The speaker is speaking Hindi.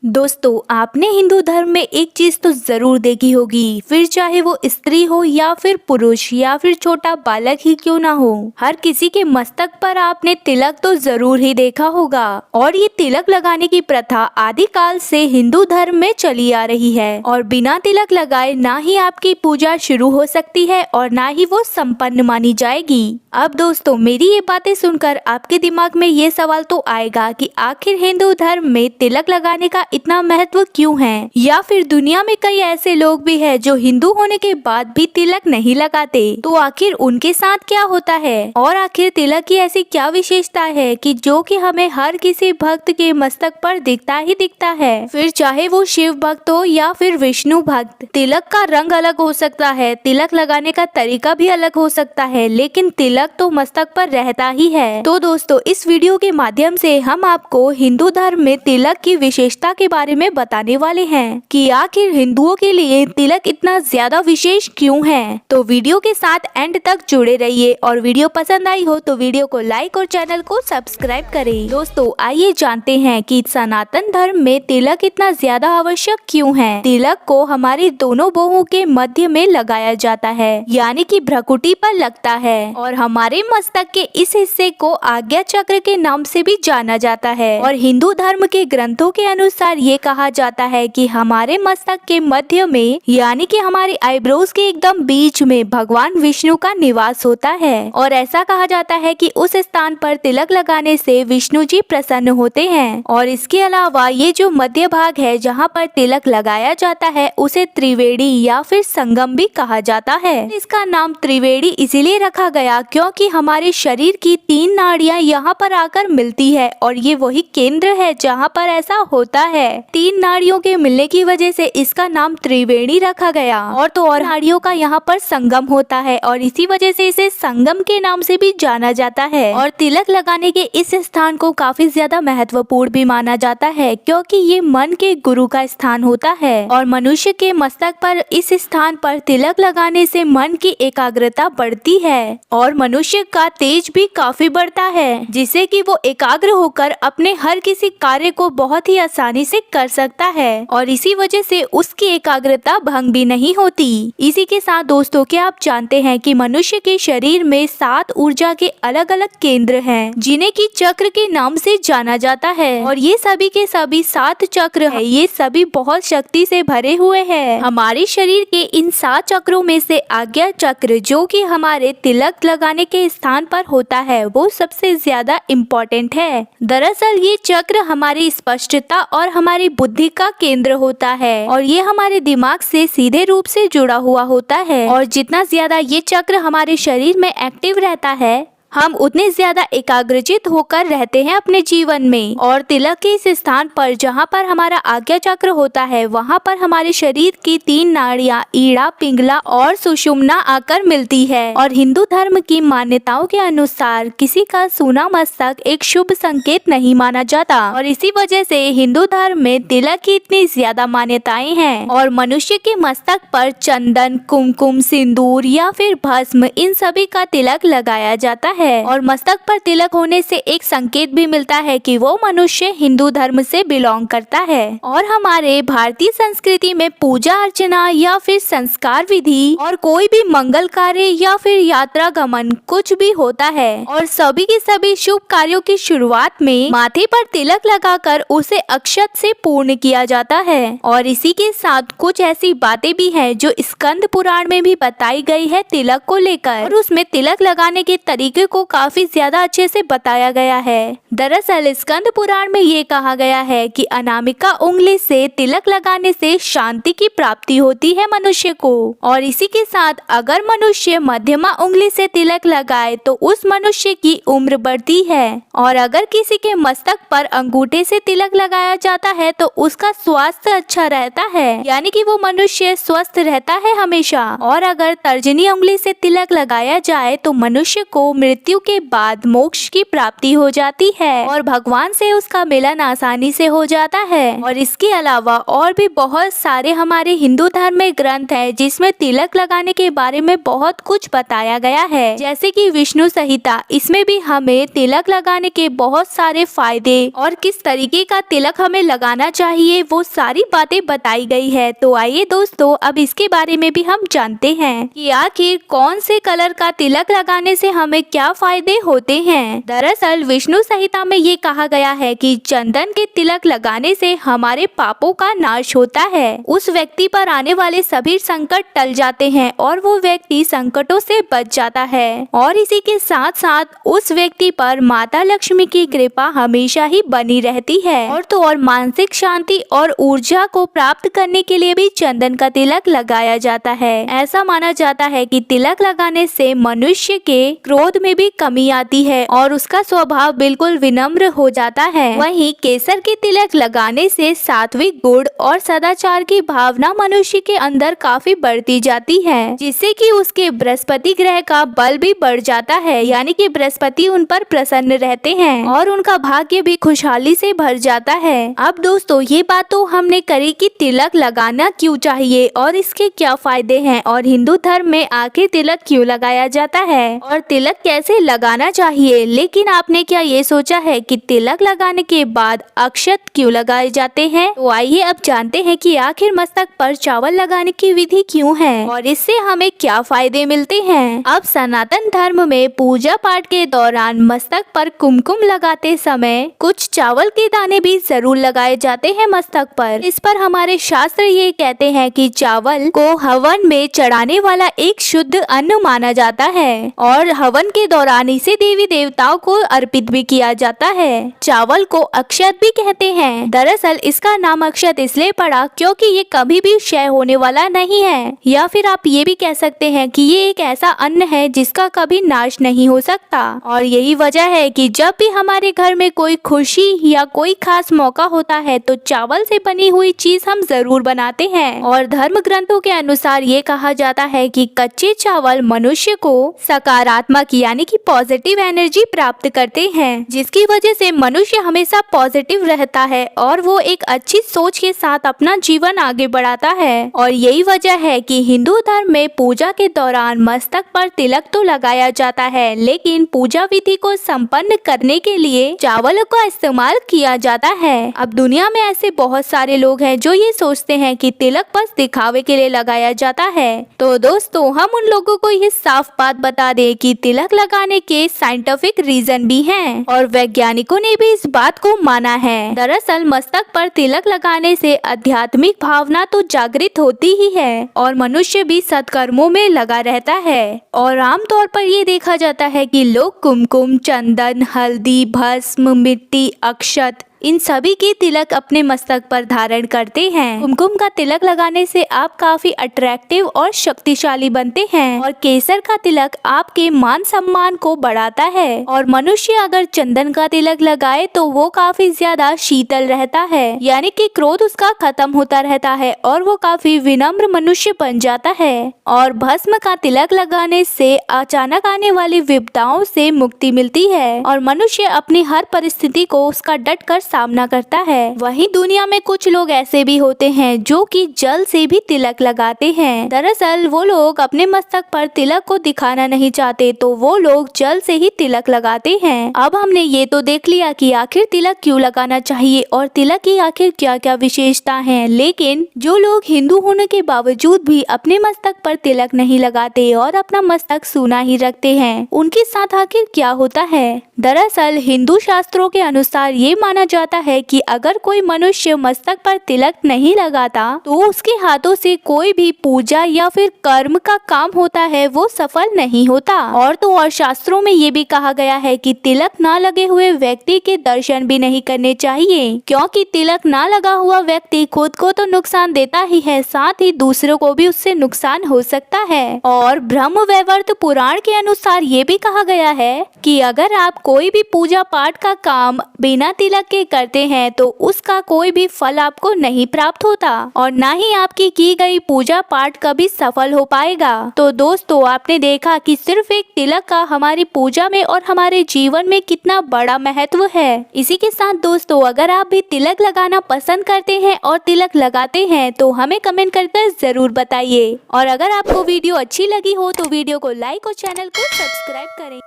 दोस्तों, आपने हिंदू धर्म में एक चीज तो जरूर देखी होगी, फिर चाहे वो स्त्री हो या फिर पुरुष या फिर छोटा बालक ही क्यों ना हो, हर किसी के मस्तक पर आपने तिलक तो जरूर ही देखा होगा। और ये तिलक लगाने की प्रथा आदिकाल से हिंदू धर्म में चली आ रही है और बिना तिलक लगाए ना ही आपकी पूजा शुरू हो सकती है और ना ही वो संपन्न मानी जाएगी। अब दोस्तों, मेरी ये बातें सुनकर आपके दिमाग में ये सवाल तो आएगा कि आखिर हिंदू धर्म में तिलक लगाने का इतना महत्व क्यों है, या फिर दुनिया में कई ऐसे लोग भी हैं जो हिंदू होने के बाद भी तिलक नहीं लगाते, तो आखिर उनके साथ क्या होता है और आखिर तिलक की ऐसी क्या विशेषता है कि जो कि हमें हर किसी भक्त के मस्तक पर दिखता ही दिखता है, फिर चाहे वो शिव भक्त हो या फिर विष्णु भक्त। तिलक का रंग अलग हो सकता है, तिलक लगाने का तरीका भी अलग हो सकता है, लेकिन तिलक तो मस्तक पर रहता ही है। तो दोस्तों, इस वीडियो के माध्यम से हम आपको हिंदू धर्म में तिलक की विशेषता के बारे में बताने वाले हैं कि आखिर हिंदुओं के लिए तिलक इतना ज्यादा विशेष क्यों है। तो वीडियो के साथ एंड तक जुड़े रहिए और वीडियो पसंद आई हो तो वीडियो को लाइक और चैनल को सब्सक्राइब करें। दोस्तों, आइए जानते हैं कि सनातन धर्म में तिलक इतना ज्यादा आवश्यक क्यों है। तिलक को हमारी दोनों बाहों के मध्य में लगाया जाता है, यानी कि भ्रुकुटी पर लगता है, और हमारे मस्तक के इस हिस्से को आज्ञा चक्र के नाम से भी जाना जाता है। और हिंदू धर्म के ग्रंथों के अनुसार ये कहा जाता है कि हमारे मस्तक के मध्य में, यानी कि हमारी आईब्रोज के एकदम बीच में भगवान विष्णु का निवास होता है। और ऐसा कहा जाता है कि उस स्थान पर तिलक लगाने से विष्णु जी प्रसन्न होते हैं। और इसके अलावा ये जो मध्य भाग है जहाँ पर तिलक लगाया जाता है, उसे त्रिवेणी या फिर संगम भी कहा जाता है। इसका नाम त्रिवेणी इसीलिए रखा गया क्योंकि हमारे शरीर की 3 नाड़ियां यहाँ पर आकर मिलती है और ये वही केंद्र है जहाँ पर ऐसा होता है। 3 नाड़ियों के मिलने की वजह से इसका नाम त्रिवेणी रखा गया। और तो और नाड़ियों का यहाँ पर संगम होता है और इसी वजह से इसे संगम के नाम से भी जाना जाता है। और तिलक लगाने के इस स्थान को काफी ज्यादा महत्वपूर्ण भी माना जाता है क्योंकि ये मन के गुरु का स्थान होता है और मनुष्य के मस्तक पर इस स्थान पर तिलक लगाने से मन की एकाग्रता बढ़ती है और मनुष्य का तेज भी काफी बढ़ता है, जिससे कि वो एकाग्र होकर अपने हर किसी कार्य को बहुत ही आसानी से कर सकता है और इसी वजह से उसकी एकाग्रता भंग भी नहीं होती। इसी के साथ दोस्तों, क्या आप जानते हैं कि मनुष्य के शरीर में 7 ऊर्जा के अलग अलग केंद्र हैं, जिन्हें की चक्र के नाम से जाना जाता है। और ये सभी के सभी 7 चक्र है, ये सभी बहुत शक्ति से भरे हुए हैं। हमारे शरीर के इन 7 चक्रों में से आज्ञा चक्र, जो कि हमारे तिलक लगाने के स्थान पर होता है, वो सबसे ज्यादा इम्पोर्टेंट है। दरअसल ये चक्र हमारी स्पष्टता और हमारी बुद्धि का केंद्र होता है और ये हमारे दिमाग से सीधे रूप से जुड़ा हुआ होता है। और जितना ज्यादा ये चक्र हमारे शरीर में एक्टिव रहता है, हम उतने ज्यादा एकाग्रचित होकर रहते हैं अपने जीवन में। और तिलक के इस स्थान पर जहाँ पर हमारा आज्ञा चक्र होता है, वहाँ पर हमारे शरीर की 3 नाड़ियाँ ईड़ा, पिंगला और सुषुम्ना आकर मिलती है। और हिंदू धर्म की मान्यताओं के अनुसार किसी का सूना मस्तक एक शुभ संकेत नहीं माना जाता और इसी वजह से हिंदू धर्म में तिलक की इतनी ज्यादा मान्यताएं हैं। और मनुष्य के मस्तक पर चंदन, कुमकुम, सिंदूर या फिर भस्म, इन सभी का तिलक लगाया जाता है। और मस्तक पर तिलक होने से एक संकेत भी मिलता है कि वो मनुष्य हिंदू धर्म से बिलोंग करता है। और हमारे भारतीय संस्कृति में पूजा अर्चना या फिर संस्कार विधि और कोई भी मंगल कार्य या फिर यात्रा गमन कुछ भी होता है और सभी के सभी शुभ कार्यों की शुरुआत में माथे पर तिलक लगाकर उसे अक्षत से पूर्ण किया जाता है। और इसी के साथ कुछ ऐसी बातें भी है जो स्कंद पुराण में भी बताई गई है तिलक को लेकर, और उसमें तिलक लगाने के तरीके को काफी ज्यादा अच्छे से बताया गया है। दरअसल स्कंद पुराण में ये कहा गया है कि अनामिका उंगली से तिलक लगाने से शांति की प्राप्ति होती है मनुष्य को। और इसी के साथ अगर मनुष्य मध्यमा उंगली से तिलक लगाए तो उस मनुष्य की उम्र बढ़ती है। और अगर किसी के मस्तक पर अंगूठे से तिलक लगाया जाता है तो उसका स्वास्थ्य अच्छा रहता है, यानी कि वो मनुष्य स्वस्थ रहता है हमेशा। और अगर तर्जनी उंगली से तिलक लगाया जाए तो मनुष्य को मृत्यु के बाद मोक्ष की प्राप्ति हो जाती है और भगवान से उसका मिलन आसानी से हो जाता है। और इसके अलावा और भी बहुत सारे हमारे हिंदू धर्म में ग्रंथ है जिसमें तिलक लगाने के बारे में बहुत कुछ बताया गया है, जैसे कि विष्णु संहिता। इसमें भी हमें तिलक लगाने के बहुत सारे फायदे और किस तरीके का तिलक हमें लगाना चाहिए वो सारी बातें बताई गई है। तो आइए दोस्तों अब इसके बारे में भी हम जानते हैं कि आखिर कौन से कलर का तिलक लगाने से हमें क्या फायदे होते हैं। दरअसल विष्णु संहिता में ये कहा गया है कि चंदन के तिलक लगाने से हमारे पापों का नाश होता है, उस व्यक्ति पर आने वाले सभी संकट टल जाते हैं और वो व्यक्ति संकटों से बच जाता है और इसी के साथ साथ उस व्यक्ति पर माता लक्ष्मी की कृपा हमेशा ही बनी रहती है। और तो और मानसिक शांति और ऊर्जा को प्राप्त करने के लिए भी चंदन का तिलक लगाया जाता है। ऐसा माना जाता है कि तिलक लगाने से मनुष्य के क्रोध में भी कमी आती है और उसका स्वभाव बिल्कुल विनम्र हो जाता है। वहीं केसर के तिलक लगाने से सात्विक गुण और सदाचार की भावना मनुष्य के अंदर काफी बढ़ती जाती है, जिससे कि उसके बृहस्पति ग्रह का बल भी बढ़ जाता है, यानी कि बृहस्पति उन पर प्रसन्न रहते हैं और उनका भाग्य भी खुशहाली से भर जाता है। अब दोस्तों ये बात तो हमने करी कि तिलक लगाना क्यों चाहिए और इसके क्या फायदे हैं और हिंदू धर्म में आखिर तिलक क्यों लगाया जाता है और तिलक कैसे लगाना चाहिए। लेकिन आपने क्या ये सोचा है कि तिलक लगाने के बाद अक्षत क्यों लगाए जाते हैं? तो आइए अब जानते हैं कि आखिर मस्तक पर चावल लगाने की विधि क्यों है और इससे हमें क्या फायदे मिलते हैं। अब सनातन धर्म में पूजा पाठ के दौरान मस्तक पर कुमकुम लगाते समय कुछ चावल के दाने भी जरूर लगाए जाते हैं मस्तक पर। इस पर हमारे शास्त्र ये कहते हैं कि चावल को हवन में चढ़ाने वाला एक शुद्ध अन्न माना जाता है और हवन के दौरान इसे देवी देवताओं को अर्पित भी किया जाता है। चावल को अक्षत भी कहते हैं। दरअसल इसका नाम अक्षत इसलिए पड़ा क्योंकि ये कभी भी क्षय होने वाला नहीं है, या फिर आप ये भी कह सकते हैं कि ये एक ऐसा अन्न है जिसका कभी नाश नहीं हो सकता। और यही वजह है कि जब भी हमारे घर में कोई खुशी या कोई खास मौका होता है तो चावल से बनी हुई चीज हम जरूर बनाते हैं। और धर्म ग्रंथों के अनुसार ये कहा जाता है कि कच्चे चावल मनुष्य को सकारात्मक यानी कि पॉजिटिव एनर्जी प्राप्त करते हैं, जिसकी वजह से मनुष्य हमेशा पॉजिटिव रहता है और वो एक अच्छी सोच के साथ अपना जीवन आगे बढ़ाता है। और यही वजह है कि हिंदू धर्म में पूजा के दौरान मस्तक पर तिलक तो लगाया जाता है, लेकिन पूजा विधि को संपन्न करने के लिए चावल का इस्तेमाल किया जाता है। अब दुनिया में ऐसे बहुत सारे लोग हैं जो ये सोचते हैं कि तिलक बस दिखावे के लिए लगाया जाता है। तो दोस्तों हम उन लोगों को ये साफ बात बता दें कि तिलक लगाने के साइंटिफिक रीजन भी हैं और वैज्ञानिकों ने भी इस बात को माना है। दरअसल मस्तक पर तिलक लगाने से आध्यात्मिक भावना तो जागृत होती ही है और मनुष्य भी सत्कर्मों में लगा रहता है। और आमतौर पर ये देखा जाता है कि लोग कुमकुम, चंदन, हल्दी, भस्म, मिट्टी, अक्षत इन सभी के तिलक अपने मस्तक पर धारण करते हैं। कुमकुम का तिलक लगाने से आप काफी अट्रैक्टिव और शक्तिशाली बनते हैं और केसर का तिलक आपके मान सम्मान को बढ़ाता है। और मनुष्य अगर चंदन का तिलक लगाए तो वो काफी ज्यादा शीतल रहता है, यानी कि क्रोध उसका खत्म होता रहता है और वो काफी विनम्र मनुष्य बन जाता है। और भस्म का तिलक लगाने से अचानक आने वाली विपदाओं से मुक्ति मिलती है और मनुष्य अपनी हर परिस्थिति को उसका डट कर सामना करता है। वहीं दुनिया में कुछ लोग ऐसे भी होते हैं जो कि जल से भी तिलक लगाते हैं। दरअसल वो लोग अपने मस्तक पर तिलक को दिखाना नहीं चाहते तो वो लोग जल से ही तिलक लगाते हैं। अब हमने ये तो देख लिया कि आखिर तिलक क्यों लगाना चाहिए और तिलक की आखिर क्या क्या विशेषता है, लेकिन जो लोग हिंदू होने के बावजूद भी अपने मस्तक पर तिलक नहीं लगाते और अपना मस्तक सूना ही रखते हैं, उनके साथ आखिर क्या होता है। दरअसल हिंदू शास्त्रों के अनुसार ये माना जाता है कि अगर कोई मनुष्य मस्तक पर तिलक नहीं लगाता तो उसके हाथों से कोई भी पूजा या फिर कर्म का काम होता है वो सफल नहीं होता। और तो और शास्त्रों में ये भी कहा गया है कि तिलक ना लगे हुए व्यक्ति के दर्शन भी नहीं करने चाहिए, क्योंकि तिलक ना लगा हुआ व्यक्ति खुद को तो नुकसान देता ही है, साथ ही दूसरों को भी उससे नुकसान हो सकता है। और ब्रह्म वैवर्त पुराण के अनुसार ये भी कहा गया है कि अगर आप कोई भी पूजा पाठ का काम बिना तिलक के करते हैं तो उसका कोई भी फल आपको नहीं प्राप्त होता और ना ही आपकी की गई पूजा पाठ कभी सफल हो पाएगा। तो दोस्तों, आपने देखा कि सिर्फ एक तिलक का हमारी पूजा में और हमारे जीवन में कितना बड़ा महत्व है। इसी के साथ दोस्तों, अगर आप भी तिलक लगाना पसंद करते हैं और तिलक लगाते हैं तो हमें कमेंट कर जरूर बताइए। और अगर आपको वीडियो अच्छी लगी हो तो वीडियो को लाइक और चैनल को सब्सक्राइब करें।